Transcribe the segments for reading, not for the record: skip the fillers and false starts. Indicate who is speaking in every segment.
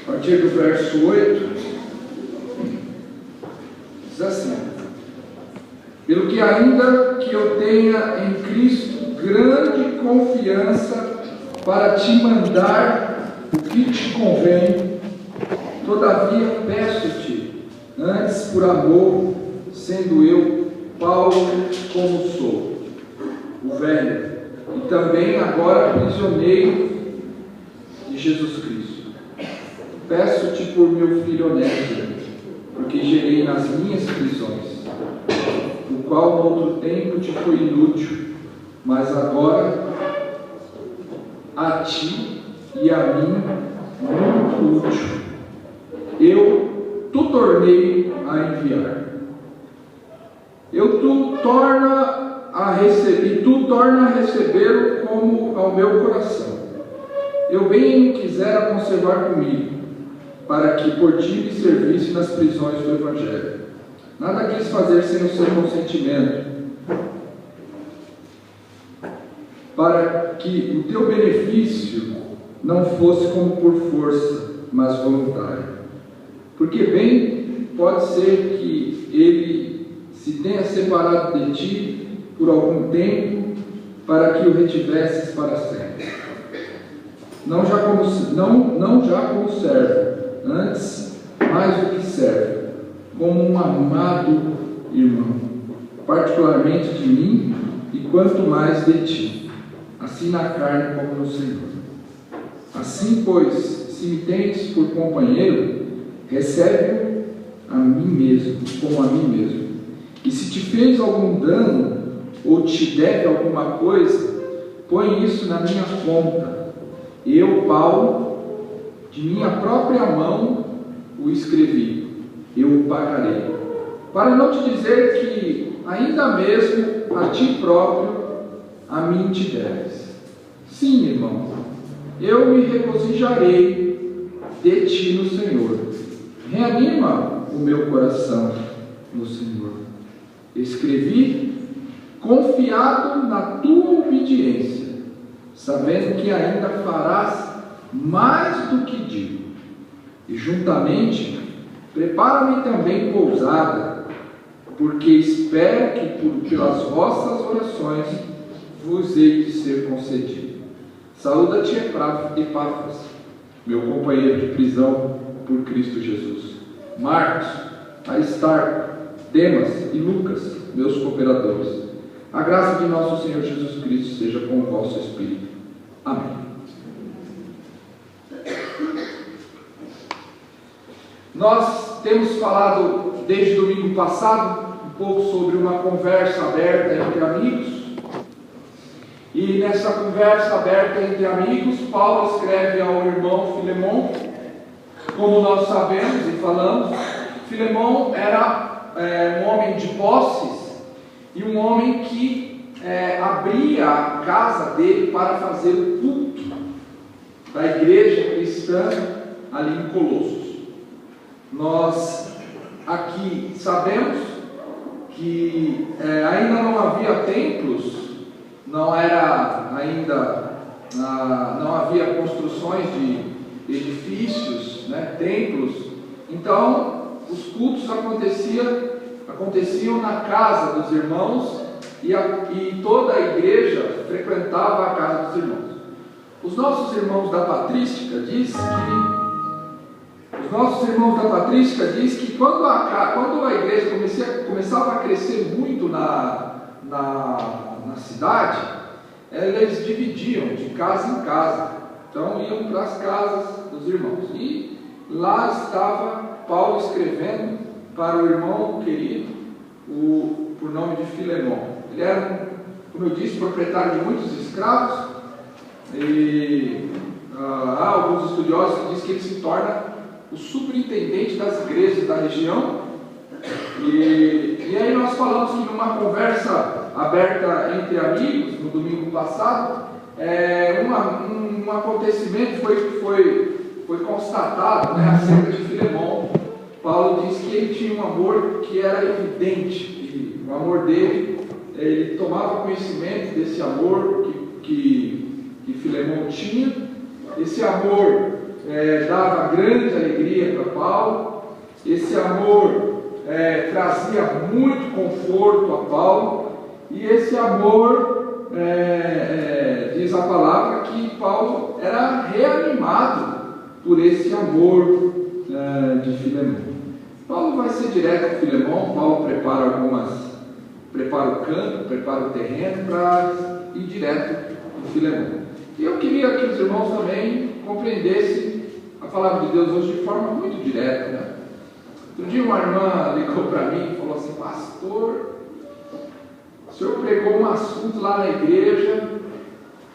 Speaker 1: A partir do verso 8, diz assim: pelo que ainda que eu tenha em Cristo grande confiança para te mandar o que te convém, todavia peço-te, antes por amor, sendo eu, Paulo, como sou, o velho, e também agora prisioneiro de Jesus Cristo. Peço-te por meu filho Onésimo, porque gerei nas minhas prisões, o qual no outro tempo te foi inútil, mas agora a ti e a mim muito útil. Tu tornei a enviar. Tu torna a recebê-lo como ao meu coração. Eu bem o quisera conservar comigo, para que por ti me servisse nas prisões do Evangelho. Nada quis fazer sem o seu consentimento, para que o teu benefício não fosse como por força, mas voluntário. Porque bem pode ser que ele se tenha separado de ti por algum tempo, para que o retivesses para sempre. Não já como servo, antes mais do que servo, como um amado irmão, particularmente de mim, e quanto mais de ti, assim na carne como no Senhor. Assim, pois, se me tens por companheiro, recebe-o a mim mesmo, como a mim mesmo. E se te fez algum dano, ou te deve alguma coisa, põe isso na minha conta. Eu, Paulo, de minha própria mão o escrevi, eu o pagarei. Para não te dizer que ainda mesmo a ti próprio a mim te deves. Sim, irmão, eu me regozijarei de ti no Senhor. Reanima o meu coração no Senhor. Escrevi confiado na tua obediência, sabendo que ainda farás mais do que digo. E juntamente prepara-me também pousada, porque espero que pelas vossas orações vos hei de ser concedido. Saúda-te, Epáfras, meu companheiro de prisão por Cristo Jesus. Marcos, Aristarco, Demas e Lucas, meus cooperadores. A graça de nosso Senhor Jesus Cristo seja com o vosso espírito. Amém. Nós temos falado desde domingo passado um pouco sobre uma conversa aberta entre amigos. E nessa conversa aberta entre amigos, Paulo escreve ao irmão Filemão. Como nós sabemos e falamos, Filemão era um homem de posses e um homem que abria a casa dele para fazer o culto da igreja cristã ali em Colossos. Nós aqui sabemos que ainda não havia templos, não havia construções de edifícios, templos. Então os cultos aconteciam na casa dos irmãos e toda a igreja frequentava a casa dos irmãos. Os nossos irmãos da patrística diz que quando a igreja começava a crescer muito na cidade, eles dividiam de casa em casa. Então iam para as casas dos irmãos. E lá estava Paulo escrevendo para o irmão querido, por nome de Filemão. Ele era, como eu disse, proprietário de muitos escravos. E há alguns estudiosos que dizem que ele se torna o superintendente das igrejas da região. E aí nós falamos que numa conversa aberta entre amigos, no domingo passado, um acontecimento foi constatado acerca de Filemão. Paulo diz que ele tinha um amor que era evidente, e o amor dele, ele tomava conhecimento desse amor que Filemão tinha. Esse amor dava grande alegria para Paulo, esse amor trazia muito conforto a Paulo, e esse amor, diz a palavra, que Paulo era reanimado por esse amor de Filemão. Paulo vai ser direto com Filemão. Paulo prepara o campo, prepara o terreno para ir direto com Filemão. E eu queria que os irmãos também compreendessem a palavra de Deus hoje de forma muito direta, né? Outro dia uma irmã ligou para mim e falou assim: pastor, o senhor pregou um assunto lá na igreja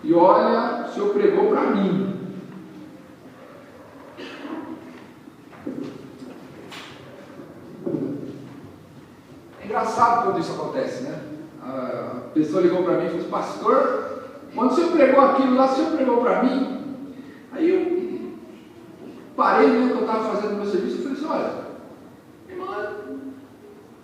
Speaker 1: e olha, o senhor pregou para mim. É engraçado quando isso acontece, né? A pessoa ligou para mim e falou: pastor, quando o senhor pregou aquilo lá, o senhor pregou para mim? Aí eu parei, né, que eu estava fazendo o meu serviço, e falei assim: olha, irmã,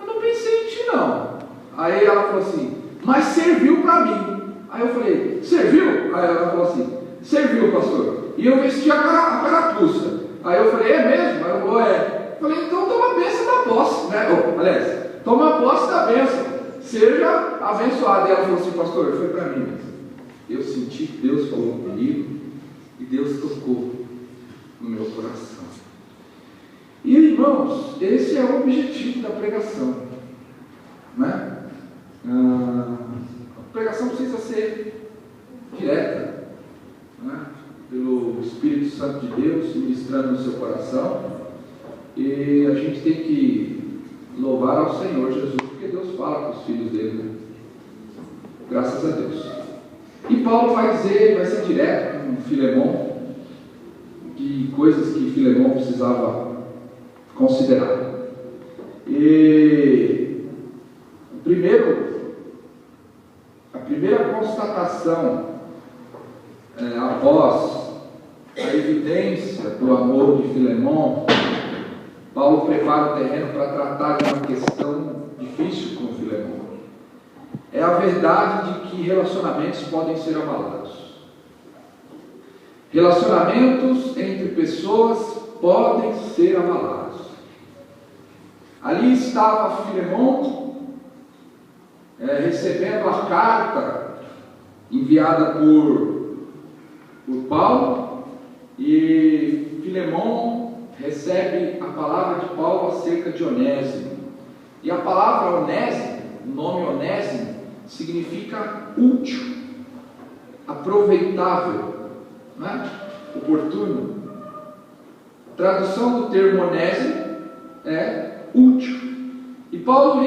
Speaker 1: eu não pensei em ti não. Aí ela falou assim: mas serviu para mim. Aí eu falei: serviu? Aí ela falou assim: serviu, pastor. E eu vesti a carapuça. Aí eu falei: é mesmo? Aí ela falou: é. Eu falei: então toma a bênção da posse, né? Aliás, toma a posse da bênção, seja abençoado. E ela falou assim: pastor, foi para mim mesmo. Eu senti que Deus falou comigo e Deus tocou no meu coração. E irmãos, esse é o objetivo da pregação, né? A pregação precisa ser direta, né? Pelo Espírito Santo de Deus ministrando no seu coração, e a gente tem que louvar ao Senhor Jesus, porque Deus fala com os filhos dele, né? Graças a Deus. E Paulo vai ser direto com Filemão, de coisas que Filemão precisava considerar. E a primeira constatação, após a evidência do amor de Filemão, Paulo prepara o terreno para tratar de uma questão difícil com Filemão. É a verdade de que relacionamentos podem ser abalados. Relacionamentos entre pessoas podem ser abalados. Ali estava Filemão, recebendo a carta enviada por Paulo, e Filemão recebe a palavra de Paulo acerca de Onésimo. E a palavra Onésimo, o nome Onésimo, significa útil, aproveitável, né? Oportuno. A tradução do termo Onésimo é útil. E Paulo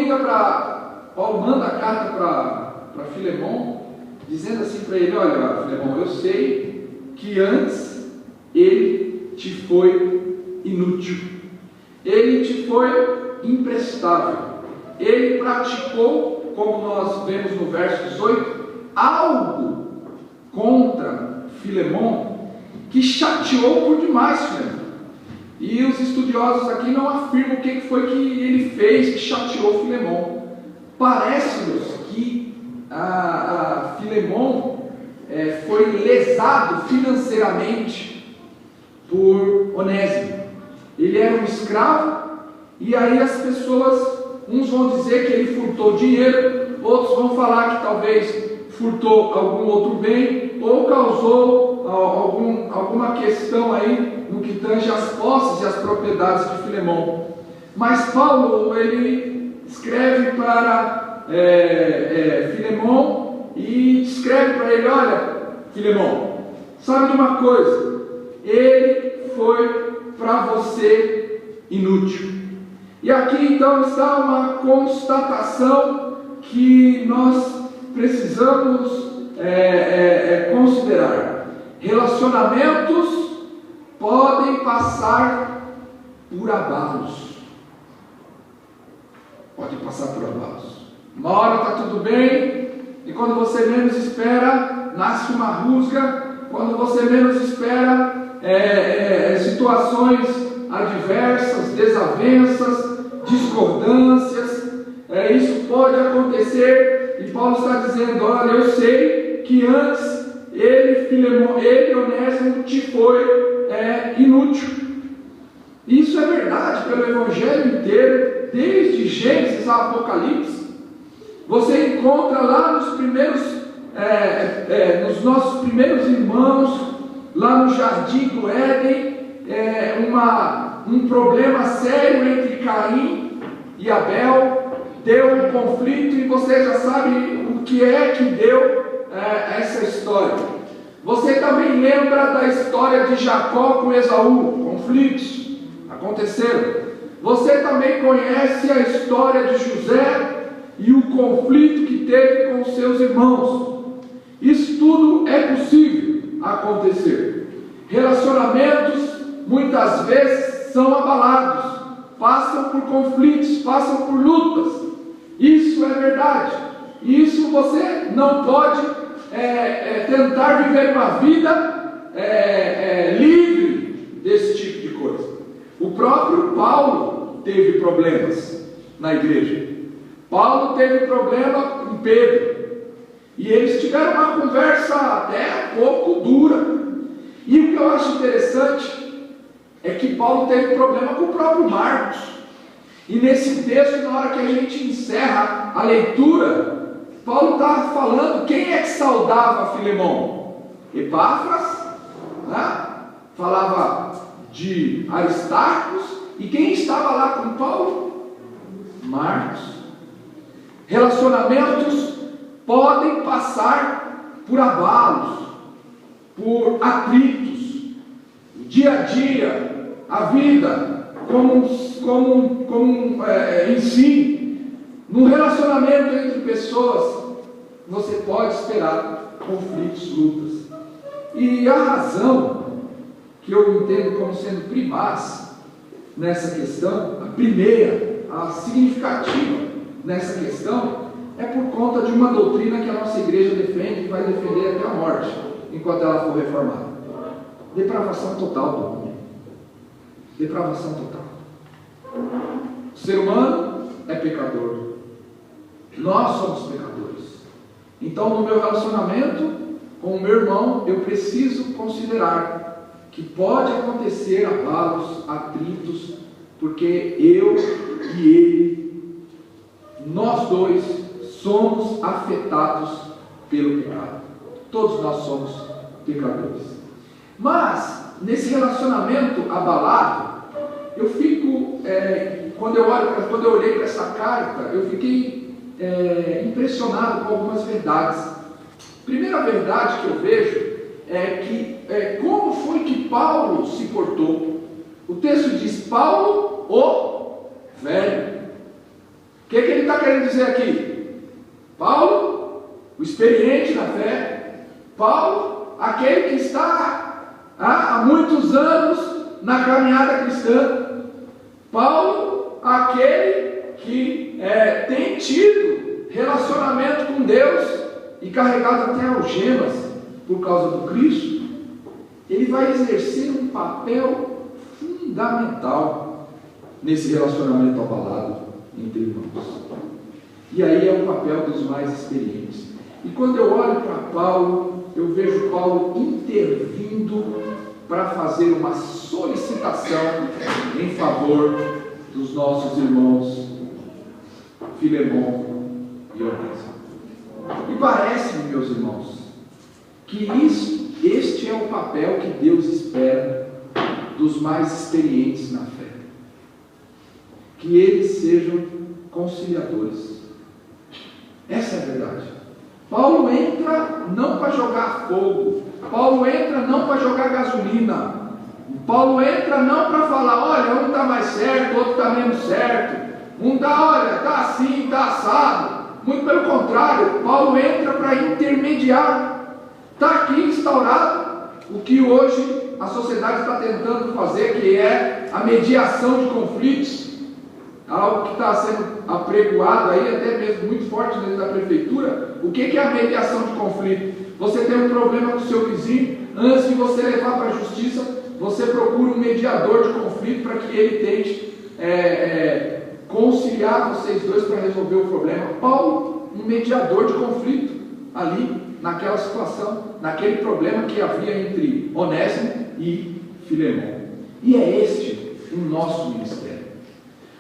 Speaker 1: manda a carta para Filemão, dizendo assim para ele: olha, Filemão, eu sei que antes ele te foi inútil, ele te foi imprestável, ele praticou, como nós vemos no verso 18, algo contra Filemão que chateou por demais Filemão. E os estudiosos aqui não afirmam o que foi que ele fez que chateou Filemão. Parece-nos que Filemão foi lesado financeiramente por Onésimo. Ele era um escravo, e aí as pessoas, uns vão dizer que ele furtou dinheiro, outros vão falar que talvez furtou algum outro bem, ou causou alguma questão aí no que tange as posses e as propriedades de Filemão. Mas Paulo, ele escreve para Filemão e escreve para ele: olha, Filemão, sabe de uma coisa? Ele foi para você inútil. E aqui então está uma constatação que nós precisamos considerar. Relacionamentos podem passar por abalos. Pode passar por abalos. Uma hora está tudo bem, e quando você menos espera, nasce uma rusga. Quando você menos espera, situações adversas, desavenças, discordâncias, isso pode acontecer. E Paulo está dizendo: olha, eu sei que antes ele, ele, Onésimo, te foi inútil. Isso é verdade pelo Evangelho inteiro, desde Gênesis a Apocalipse. Você encontra lá nos nossos primeiros irmãos, lá no Jardim do Éden, um problema sério entre Caim e Abel, deu um conflito, e você já sabe o que é que deu essa história. Você também lembra da história de Jacó com Esaú, conflitos aconteceram. Você também conhece a história de José e o conflito que teve com os seus irmãos. Isso tudo é possível acontecer. Relacionamentos muitas vezes são abalados, passam por conflitos, passam por lutas. Isso é verdade. Isso você não pode tentar viver uma vida livre desse tipo de coisa. O próprio Paulo teve problemas na igreja. Paulo teve problema com Pedro. E eles tiveram uma conversa até um pouco dura. E o que eu acho interessante é que Paulo teve problema com o próprio Marcos. E nesse texto, na hora que a gente encerra a leitura, Paulo está falando quem é que saudava Filemão? Epáfras, né? Falava de Aristarcos. E quem estava lá com Paulo? Marcos. Relacionamentos podem passar por abalos, por atritos. O dia a dia, a vida em si, no relacionamento entre pessoas, você pode esperar conflitos, lutas. E a razão que eu entendo como sendo primaz nessa questão, a primeira, a significativa nessa questão, é por conta de uma doutrina que a nossa igreja defende e vai defender até a morte, enquanto ela for reformada. Depravação total do homem. Depravação total. O ser humano é pecador. Nós somos pecadores. Então, no meu relacionamento com o meu irmão, eu preciso considerar que pode acontecer abalos, atritos, porque eu e ele, nós dois, somos afetados pelo pecado. Todos nós somos pecadores. Mas, nesse relacionamento abalado, eu fico, quando eu olhei para essa carta, eu fiquei impressionado com algumas verdades. Primeira verdade que eu vejo é que, como foi que Paulo se portou? O texto diz, Paulo, o velho. O que ele está querendo dizer aqui? Paulo, o experiente na fé. Paulo, aquele que está há muitos anos na caminhada cristã. Paulo, aquele que tem tido relacionamento com Deus e carregado até algemas por causa do Cristo. Ele vai exercer um papel fundamental nesse relacionamento abalado entre irmãos. E aí é o papel dos mais experientes. E quando eu olho para Paulo, eu vejo Paulo intervindo para fazer uma solicitação em favor dos nossos irmãos Filemão e Onésimo. E parece-me, meus irmãos, que este é o papel que Deus espera dos mais experientes na fé. Que eles sejam conciliadores. Essa é a verdade. Paulo entra não para jogar fogo. Paulo entra não para jogar gasolina. Paulo entra não para falar, olha, um está mais certo, outro está menos certo. Um está, olha, está assim, está assado. Muito pelo contrário, Paulo entra para intermediar. Está aqui instaurado o que hoje a sociedade está tentando fazer, que é a mediação de conflitos. Algo que está sendo apregoado aí, até mesmo muito forte dentro da prefeitura. O que é a mediação de conflito? Você tem um problema com o seu vizinho, antes de você levar para a justiça, você procura um mediador de conflito para que ele tente conciliar vocês dois para resolver o problema. Paulo, um mediador de conflito ali. naquela situação, naquele problema que havia entre Onésimo e Filemão. E é este o nosso ministério.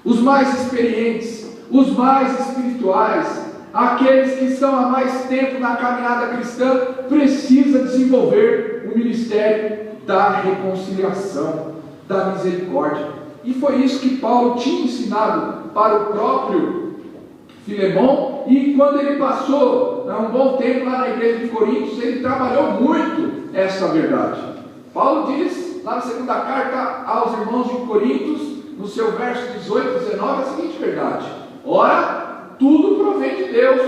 Speaker 1: Os mais experientes, os mais espirituais, aqueles que estão há mais tempo na caminhada cristã, precisam desenvolver o ministério da reconciliação, da misericórdia. E foi isso que Paulo tinha ensinado para o próprio Filemão, e quando ele passou um bom tempo lá na igreja de Coríntios, ele trabalhou muito essa verdade. Paulo diz, lá na segunda carta aos irmãos de Coríntios, no seu verso 18 e 19, a seguinte verdade: ora, tudo provém de Deus,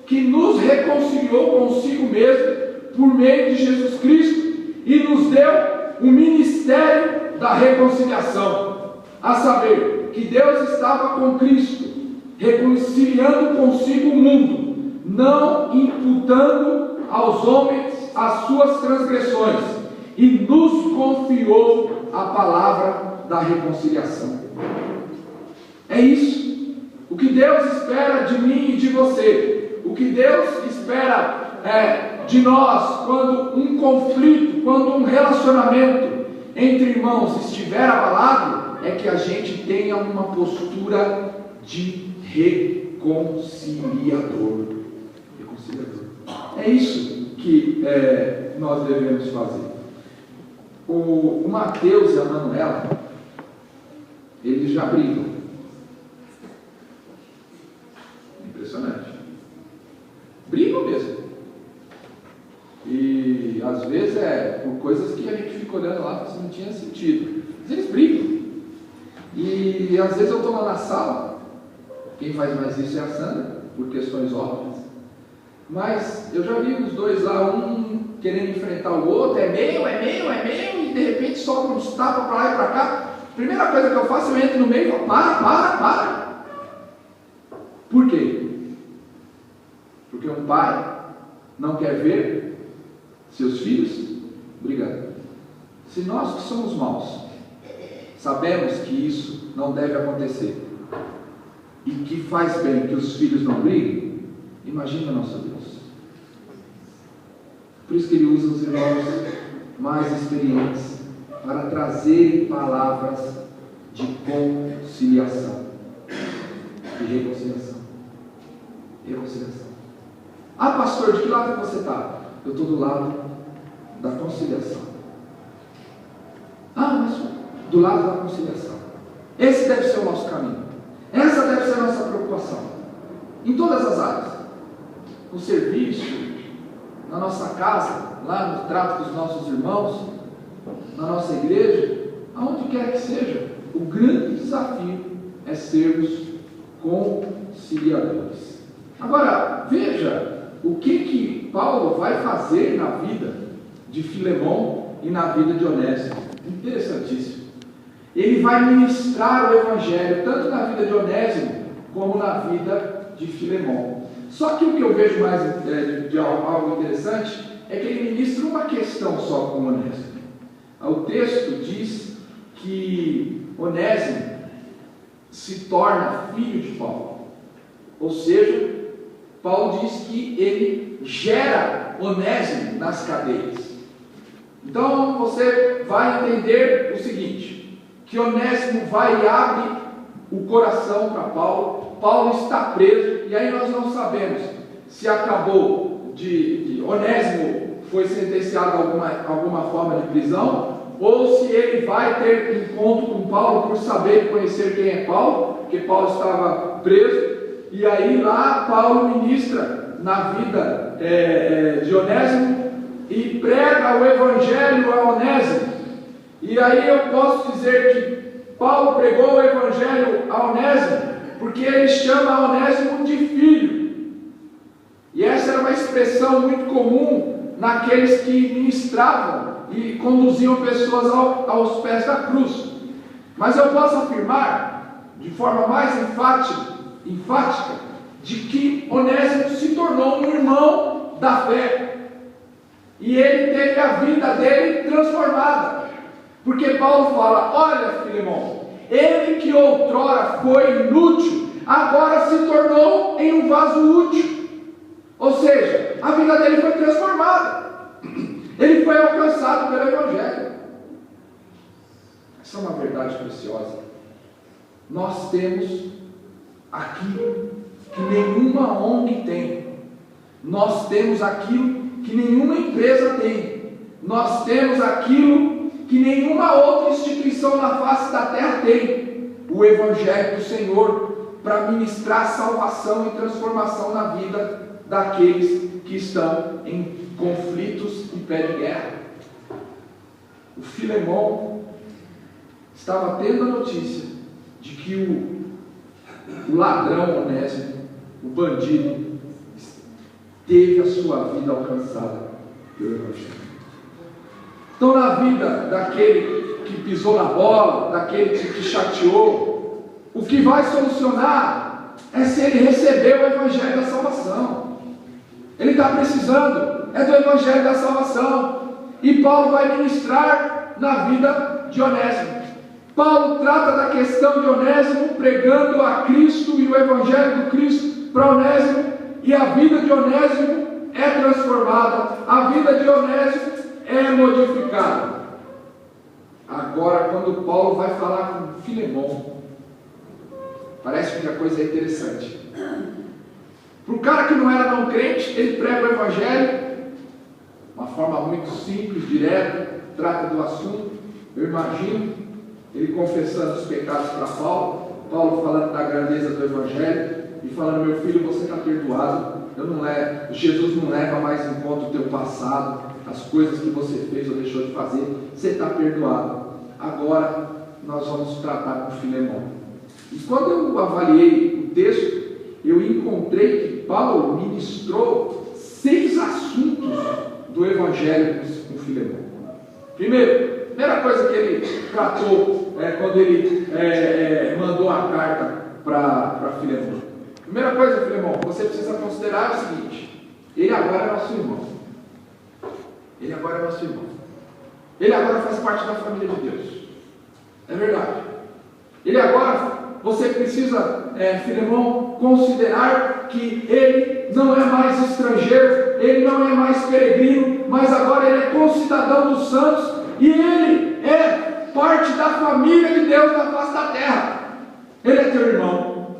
Speaker 1: que nos reconciliou consigo mesmo, por meio de Jesus Cristo, e nos deu o ministério da reconciliação, a saber, que Deus estava com Cristo, reconciliando consigo o mundo, não imputando aos homens as suas transgressões, e nos confiou a palavra da reconciliação. É isso, o que Deus espera de mim e de você, o que Deus espera de nós, quando um conflito, quando um relacionamento entre irmãos estiver abalado, é que a gente tenha uma postura de reconciliador. É isso que nós devemos fazer. O Mateus e a Manuela, eles já brigam. Impressionante. Brigam mesmo. E às vezes por coisas que a gente fica olhando lá que não tinha sentido. Mas eles brigam. E às vezes eu estou lá na sala. Quem faz mais isso é a Sandra, por questões óbvias. Mas eu já vi os dois lá, um querendo enfrentar o outro, é meu, e de repente solta uns tapas para lá e para cá. Primeira coisa que eu faço, eu entro no meio e falo, para. Por quê? Porque um pai não quer ver seus filhos brigando. Se nós que somos maus, sabemos que isso não deve acontecer, e que faz bem que os filhos não briguem, imagina nosso Deus. Por isso que ele usa os irmãos mais experientes para trazerem palavras de conciliação, de reconciliação. Ah, pastor, de que lado você está? Eu estou do lado da conciliação. Ah, mas do lado da conciliação. Esse deve ser o nosso caminho. Essa deve ser a nossa preocupação. Em todas as áreas. No serviço, na nossa casa, lá no trato com os nossos irmãos, na nossa igreja, aonde quer que seja, o grande desafio é sermos conciliadores. Agora, veja o que Paulo vai fazer na vida de Filemão e na vida de Onésimo. Interessantíssimo. Ele vai ministrar o Evangelho tanto na vida de Onésimo como na vida de Filemão. Só que o que eu vejo mais de algo interessante é que ele ministra uma questão só com Onésimo. O texto diz que Onésimo se torna filho de Paulo. Ou seja, Paulo diz que ele gera Onésimo nas cadeias. Então você vai entender o seguinte, que Onésimo vai e abre o coração para Paulo. Paulo está preso, e aí nós não sabemos se acabou de Onésimo foi sentenciado a alguma forma de prisão, ou se ele vai ter encontro com Paulo por saber e conhecer quem é Paulo, porque Paulo estava preso, e aí lá Paulo ministra na vida de Onésimo e prega o Evangelho a Onésimo. E aí eu posso dizer que Paulo pregou o Evangelho a Onésimo porque ele chama Onésimo de filho. E essa era uma expressão muito comum naqueles que ministravam e conduziam pessoas aos pés da cruz. Mas eu posso afirmar, de forma mais enfática, de que Onésimo se tornou um irmão da fé. E ele teve a vida dele transformada. Porque Paulo fala, olha Filemão, ele que outrora foi inútil, agora se tornou em um vaso útil. Ou seja, a vida dele foi transformada. Ele foi alcançado pelo Evangelho. Essa é uma verdade preciosa. Nós temos aquilo que nenhuma ONG tem. Nós temos aquilo que nenhuma empresa tem. Nós temos aquilo que nenhuma outra instituição na face da terra tem. O Evangelho do Senhor, para ministrar salvação e transformação na vida daqueles que estão em conflitos e pé de guerra. O Filemão estava tendo a notícia de que o ladrão Onésimo, o bandido, teve a sua vida alcançada pelo Evangelho. Então, na vida daquele que pisou na bola, daquele que chateou, o que vai solucionar é se ele receber o Evangelho da salvação. Ele está precisando do Evangelho da salvação. E Paulo vai ministrar na vida de Onésimo. Paulo trata da questão de Onésimo, pregando a Cristo e o Evangelho do Cristo para Onésimo. E a vida de Onésimo é transformada. A vida de Onésimo é modificada. Agora, quando Paulo vai falar com Filemão, parece que a coisa é interessante. Para o cara que não era não crente, ele prega o Evangelho, uma forma muito simples, direta, trata do assunto. Eu imagino ele confessando os pecados para Paulo, Paulo falando da grandeza do Evangelho e falando: meu filho, você está perdoado. Jesus não leva mais em conta o teu passado, as coisas que você fez ou deixou de fazer. Você está perdoado. Agora nós vamos tratar com Filemão. E quando eu avaliei o texto, eu encontrei que Paulo ministrou 6 assuntos do Evangelho com Filemão. Primeira coisa que ele tratou quando ele mandou a carta para Filemão. Primeira coisa, Filemão, você precisa considerar o seguinte: ele agora é nosso irmão. Ele agora é nosso irmão. Ele agora faz parte da família de Deus. É verdade. Ele agora, você precisa, Filemão, considerar que ele não é mais estrangeiro, ele não é mais peregrino, mas agora ele é concidadão dos santos e ele é parte da família de Deus na face da terra. Ele é teu irmão.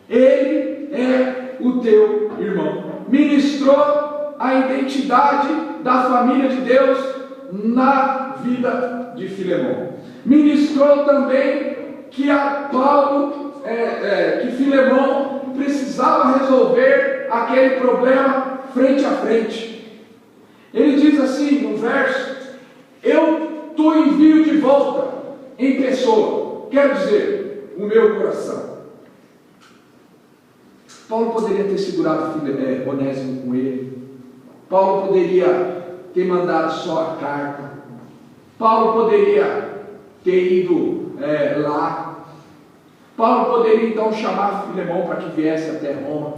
Speaker 1: Ele é o teu irmão. Ministrou a identidade da família de Deus na vida de Filemão. Ministrou também que que Filemão precisava resolver aquele problema frente a frente. Ele diz assim no verso: eu te envio de volta em pessoa, quer dizer, o meu coração. Paulo poderia ter segurado Onésimo com ele. Paulo poderia ter mandado só a carta. Paulo poderia ter ido lá. Paulo poderia então chamar Filemão para que viesse até Roma.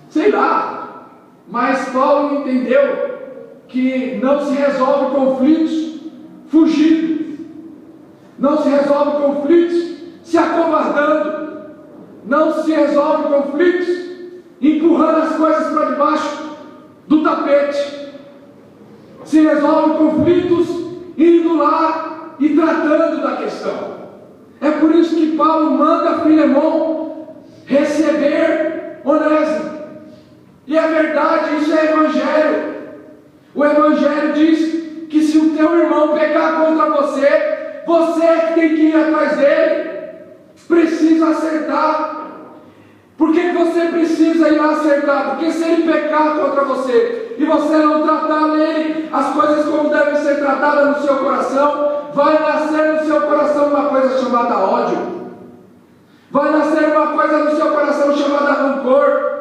Speaker 1: Sei lá. Mas Paulo entendeu que não se resolve conflitos fugindo. Não se resolve conflitos se acovardando. Não se resolve conflitos empurrando as coisas para debaixo do tapete. Se resolve conflitos indo lá e tratando da questão. É por isso que Paulo manda Filemão receber Onésimo. E é verdade, isso é Evangelho. O Evangelho diz que se o teu irmão pecar contra você, você é que tem que ir atrás dele. Precisa acertar. Por que você precisa ir lá acertar? Porque se ele pecar contra você e você não tratar nele as coisas como devem ser tratadas no seu coração, vai nascer no seu coração uma coisa chamada ódio. Vai nascer uma coisa no seu coração chamada rancor.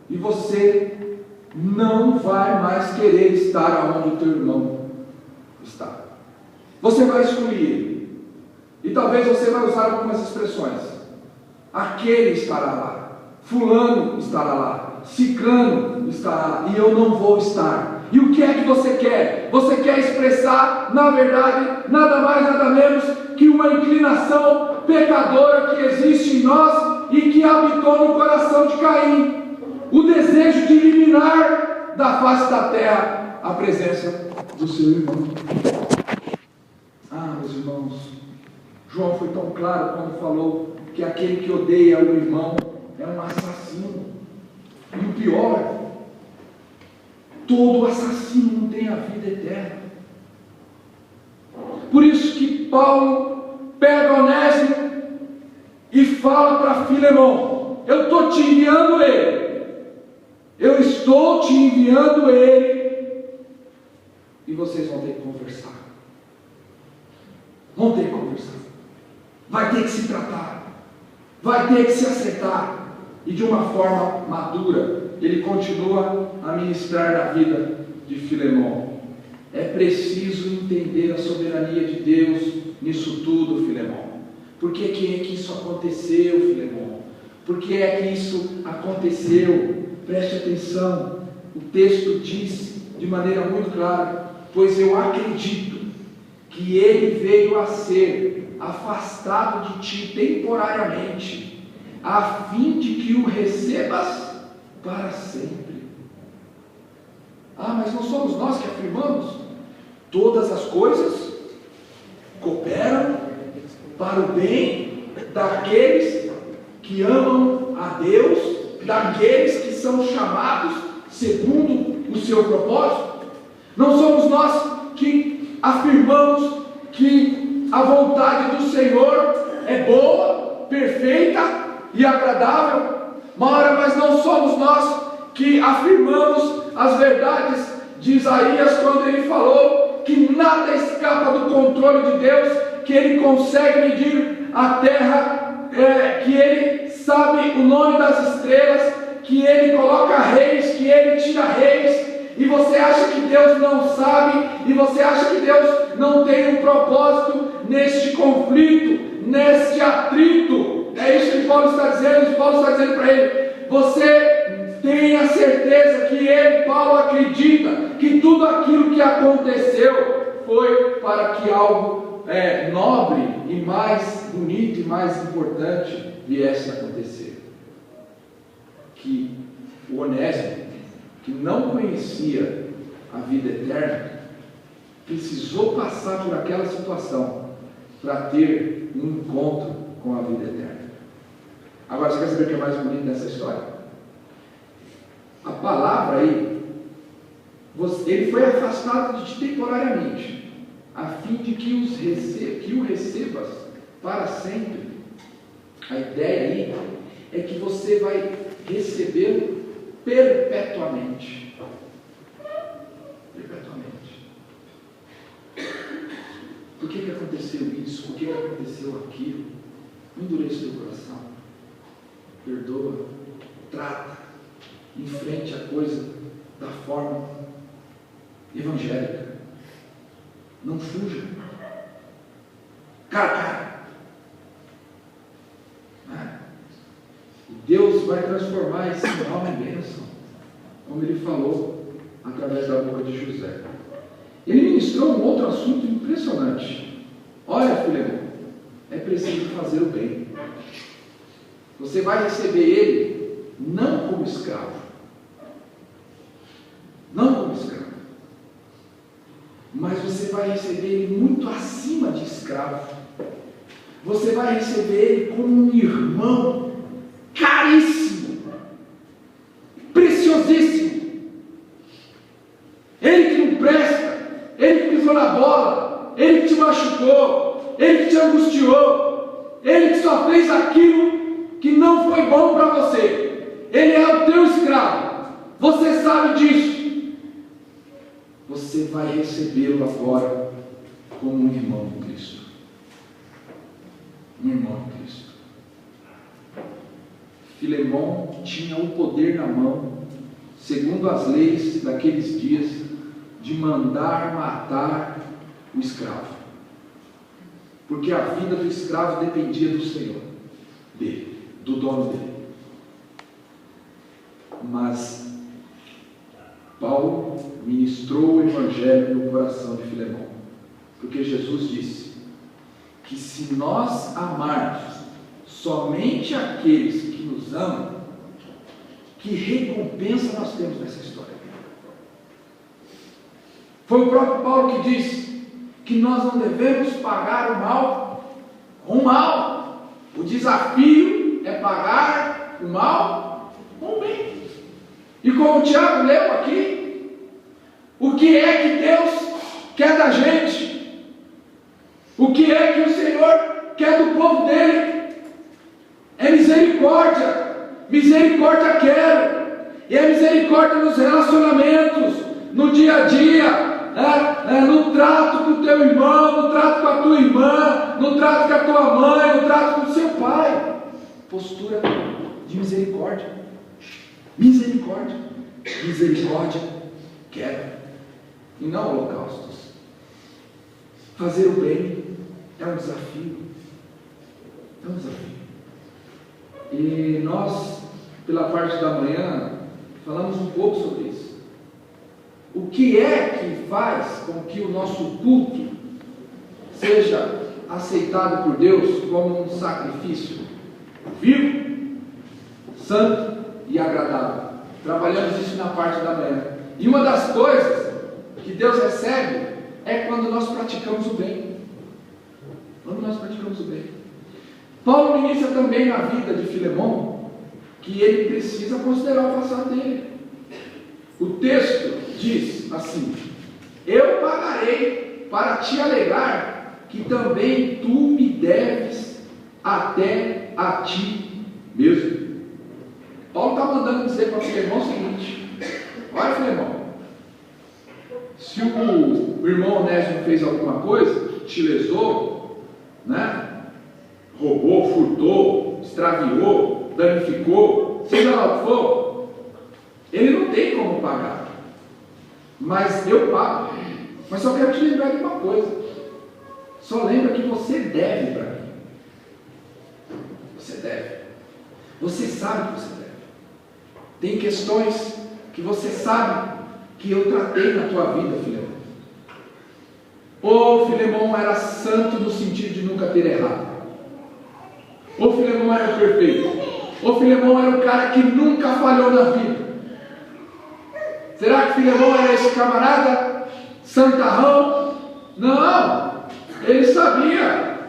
Speaker 1: E você não vai mais querer estar onde o teu irmão está. Você vai excluir ele. E talvez você vai usar algumas expressões. Aquele estará lá, fulano estará lá, ciclano estará lá, e eu não vou estar. E o que é que você quer? Você quer expressar, na verdade, nada mais, nada menos que uma inclinação pecadora que existe em nós e que habitou no coração de Caim. o desejo de eliminar da face da terra a presença do seu irmão. Meus irmãos, João foi tão claro quando falou que aquele que odeia o irmão é um assassino. E o pior, todo assassino não tem a vida eterna. Por isso que Paulo pega Onésimo e fala para Filemão: eu estou te enviando ele, eu estou te enviando ele, e vocês vão ter que conversar. Vão ter que conversar, vai ter que se tratar, vai ter que se acertar, e de uma forma madura. Ele continua a ministrar na vida de Filemão. É preciso entender a soberania de Deus nisso tudo, Filemão. Por que é que isso aconteceu, Filemão? Por que é que isso aconteceu? Preste atenção, o texto diz de maneira muito clara: pois eu acredito que ele veio a ser afastado de ti temporariamente, a fim de que o recebas para sempre. Mas não somos nós que afirmamos? Todas as coisas cooperam para o bem daqueles que amam a Deus, daqueles que são chamados segundo o seu propósito. Não somos nós que afirmamos que a vontade do Senhor é boa, perfeita e agradável? Mas não somos nós que afirmamos as verdades de Isaías, quando ele falou que nada escapa do controle de Deus, que ele consegue medir a terra, que ele sabe o nome das estrelas, que ele coloca reis, que ele tira reis. E você acha que Deus não sabe, e você acha que Deus não tem um propósito neste conflito, neste atrito? É isso que Paulo está dizendo. Paulo está dizendo para ele: você tenha certeza que ele, Paulo, acredita que tudo aquilo que aconteceu foi para que algo nobre e mais bonito e mais importante viesse a acontecer. Que o Onésimo, que não conhecia a vida eterna, precisou passar por aquela situação para ter um encontro com a vida eterna. Agora, você quer saber o que é mais bonito dessa história? A palavra aí, ele foi afastado de ti temporariamente, a fim de que o recebas para sempre. A ideia aí é que você vai recebê-lo perpetuamente. Perpetuamente. Por que aconteceu isso? Por que aconteceu aquilo? Não endureça o teu coração. Perdoa, trata, enfrente a coisa da forma evangélica. Não fuja. Cara. Deus vai transformar esse mal em bênção, como ele falou através da boca de José. Ele ministrou um outro assunto impressionante. Olha, Filemão, é preciso fazer o bem. Você vai receber ele não como escravo, mas você vai receber ele muito acima de escravo. Você vai receber ele como um irmão caríssimo, preciosíssimo. Ele que não presta, ele que pisou na bola, ele que te machucou, ele que te angustiou, ele que só fez aquilo que não foi bom para você. Ele é o teu escravo, você sabe disso. Você vai recebê-lo agora como um irmão de Cristo. Um irmão de Cristo. Filemão tinha o poder na mão, segundo as leis daqueles dias, de mandar matar o escravo, porque a vida do escravo dependia do Senhor, dele, do dono dele. Mas Paulo ministrou o Evangelho no coração de Filemão, porque Jesus disse que se nós amarmos somente aqueles que nos amam,
Speaker 2: que recompensa nós temos nessa história. Foi o próprio Paulo que disse que nós não devemos pagar o mal com o mal. O desafio é pagar o mal com o bem. E como o Tiago leu aqui, o que é que Deus quer da gente? O que é que o Senhor quer do povo dele? É misericórdia. Misericórdia quero. E é misericórdia nos relacionamentos, no dia a dia, no trato com o teu irmão, no trato com a tua irmã, no trato com a tua mãe, no trato com o seu pai. Postura de misericórdia. Misericórdia. Misericórdia quero. E não holocaustos. Fazer o bem é um desafio. É um desafio. E nós, pela parte da manhã, falamos um pouco sobre isso. O que é que faz com que o nosso culto seja aceitado por Deus como um sacrifício vivo, santo e agradável? Trabalhamos isso na parte da manhã. E uma das coisas que Deus recebe é quando nós praticamos o bem. Quando nós praticamos o bem. Paulo inicia também na vida de Filemão que ele precisa considerar o passado dele. O texto diz assim: eu pagarei para te alegar que também tu me deves até a ti mesmo. Paulo está mandando dizer para Filemão o seguinte: olha, Filemão, se o irmão Onésimo fez alguma coisa, te lesou, roubou, furtou, extraviou, danificou, seja lá o que for, ele não tem como pagar, mas eu pago. Mas só quero te lembrar de uma coisa: só lembra que você deve para mim. Você deve. Você sabe que você deve. Tem questões que você sabe que eu tratei na tua vida, Filemão. O Filemão era santo no sentido de nunca ter errado. O Filemão era perfeito. O Filemão era o cara que nunca falhou na vida. Será que Filemão era esse camarada santarrão? Não. Ele sabia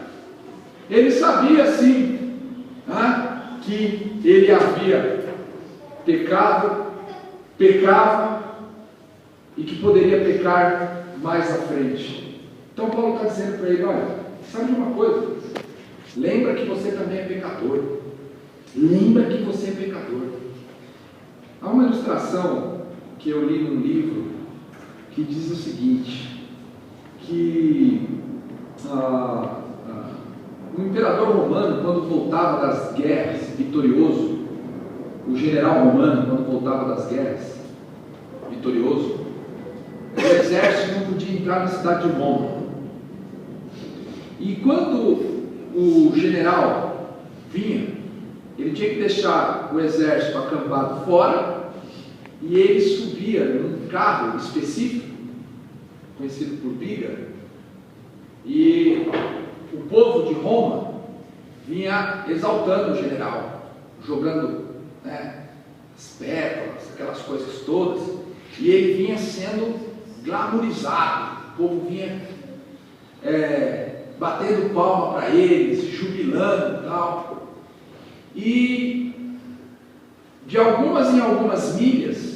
Speaker 2: sim, que ele havia pecava e que poderia pecar mais à frente. Então Paulo está dizendo para ele: olha, sabe de uma coisa? Lembra que você também é pecador. Lembra que você é pecador. Há uma ilustração que eu li num livro que diz o seguinte: que o imperador romano, quando voltava das guerras vitorioso, o general romano, quando voltava das guerras vitorioso, o exército não podia entrar na cidade de Roma. E quando o general vinha, ele tinha que deixar o exército acampado fora, e ele subia num carro específico, conhecido por biga, e o povo de Roma vinha exaltando o general, jogando as pétalas, aquelas coisas todas, e ele vinha sendo glamourizado, o povo vinha batendo palma para eles, jubilando e tal. E de algumas em algumas milhas,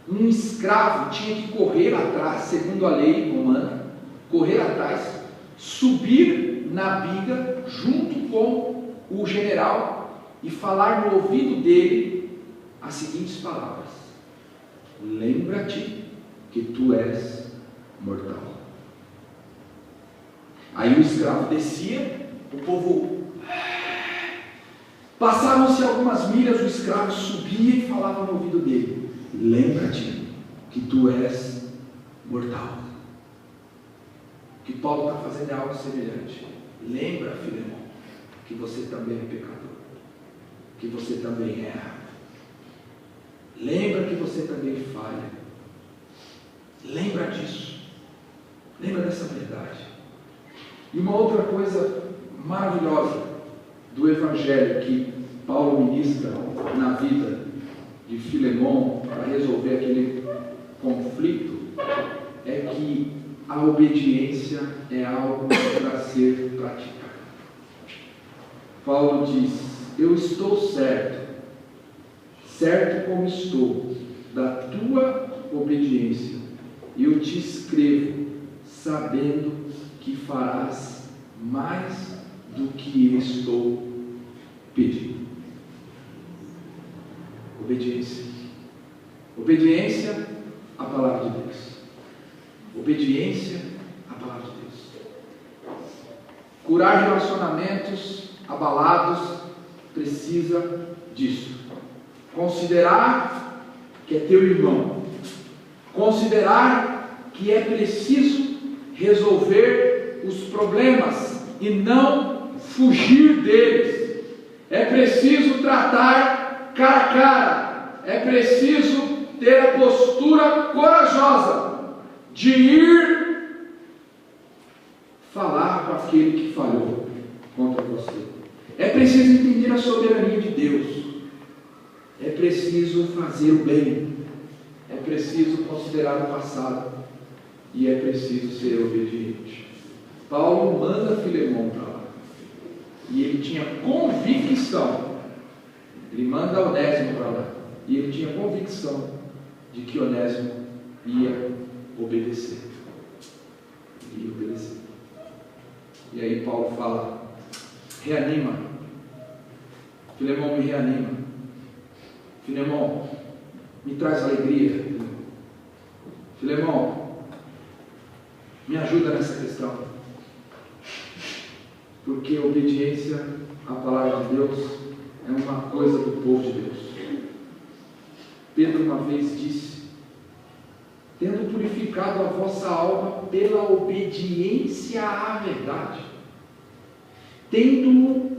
Speaker 2: um escravo tinha que correr atrás, segundo a lei romana, correr atrás, subir na biga junto com o general e falar no ouvido dele as seguintes palavras: lembra-te que tu és mortal. Aí o escravo descia, o povo... Passavam-se algumas milhas, o escravo subia e falava no ouvido dele: lembra-te que tu és mortal. O que Paulo está fazendo é algo semelhante. Lembra, Filemão, que você também é pecador, que você também erra. Lembra que você também falha. Lembra disso. Lembra dessa verdade. E uma outra coisa maravilhosa do Evangelho que Paulo ministra na vida
Speaker 1: de Filemão para resolver aquele conflito é que a obediência é algo para ser praticado. Paulo diz: eu estou certo como estou, da tua obediência, e eu te escrevo, sabendo que farás mais do que estou pedindo. Obediência. Obediência à palavra de Deus. Obediência à palavra de Deus. Curar relacionamentos abalados precisa disso. Considerar que é teu irmão. Considerar que é preciso resolver os problemas e não fugir deles. É preciso tratar cara a cara. É preciso ter a postura corajosa de ir falar com aquele que falhou contra você. É preciso entender a soberania de Deus. É preciso fazer o bem. É preciso considerar o passado. E é preciso ser obediente. Paulo manda Filemão para lá. E ele tinha convicção. Ele manda Onésimo para lá. E ele tinha convicção de que Onésimo ia obedecer. Ele ia obedecer. E aí Paulo fala: reanima. Filemão, me reanima. Filemão, me traz alegria. Filemão, me ajuda nessa questão. Porque a obediência à palavra de Deus é uma coisa do povo de Deus. Pedro uma vez disse: tendo purificado a vossa alma pela obediência à verdade, tendo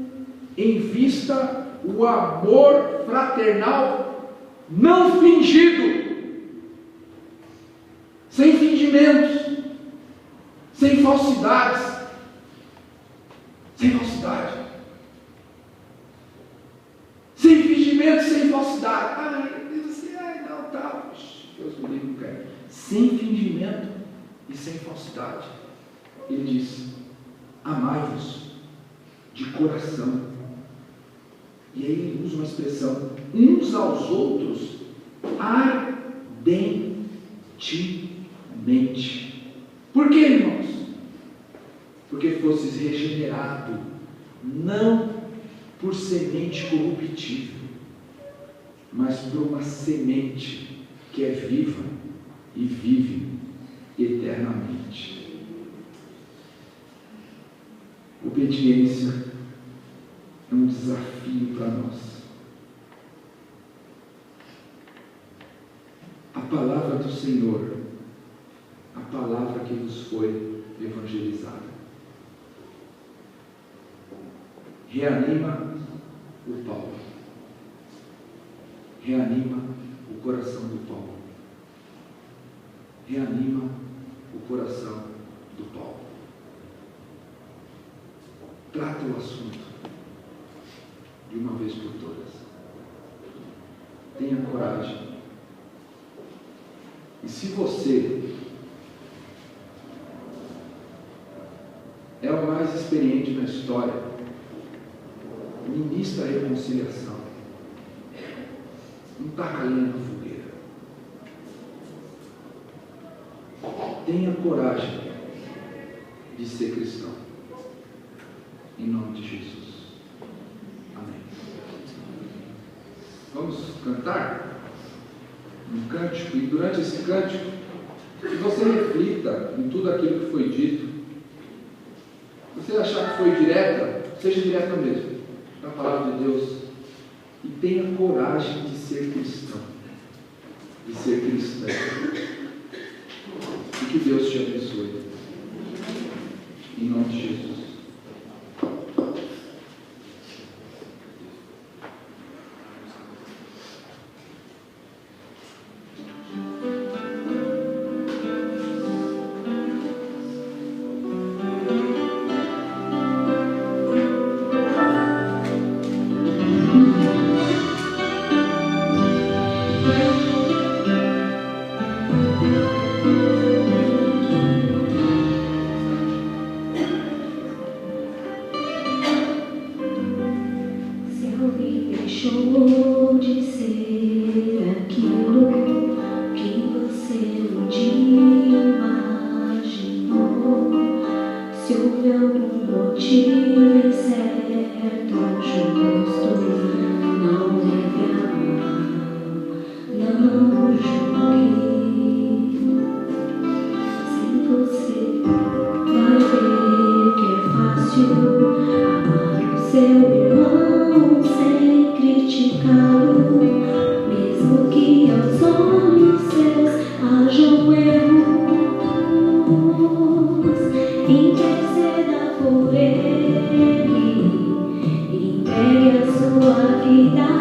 Speaker 1: em vista o amor fraternal não fingido, sem fingimentos, sem falsidades, sem fingimento, sem falsidade. Não, tá. Deus me livre, não quero. Sem fingimento e sem falsidade. Ele diz: amai-vos de coração. E aí ele usa uma expressão: uns aos outros ardentemente. Por que, irmãos? Porque fostes regenerado, não por semente corruptível, mas por uma semente que é viva e vive eternamente. Obediência é um desafio para nós. A palavra do Senhor, a palavra que nos foi evangelizada, reanima o Paulo, reanima o coração do Paulo, reanima o coração do Paulo. Trata o assunto de uma vez por todas. Tenha coragem. E se você é o mais experiente na história, ministra a reconciliação. Não taca lenha na fogueira. Tenha coragem de ser cristão. Em nome de Jesus. Amém. Vamos cantar um cântico, e durante esse cântico, que você reflita em tudo aquilo que foi dito. Se você achar que foi direta, seja direta mesmo, na palavra de Deus, e tenha coragem de ser cristão, de ser cristã. E que Deus te abençoe. Em nome de Jesus.
Speaker 3: deixou de ser aquilo que você um dia imaginou. Se houve algum motivo incerto ou justo, não leve a mal, não julgue. Se você vai ver que é fácil amar o seu irmão sem criticá-lo, mesmo que aos olhos seus hajam erros. Interceda por ele, entregue a sua vida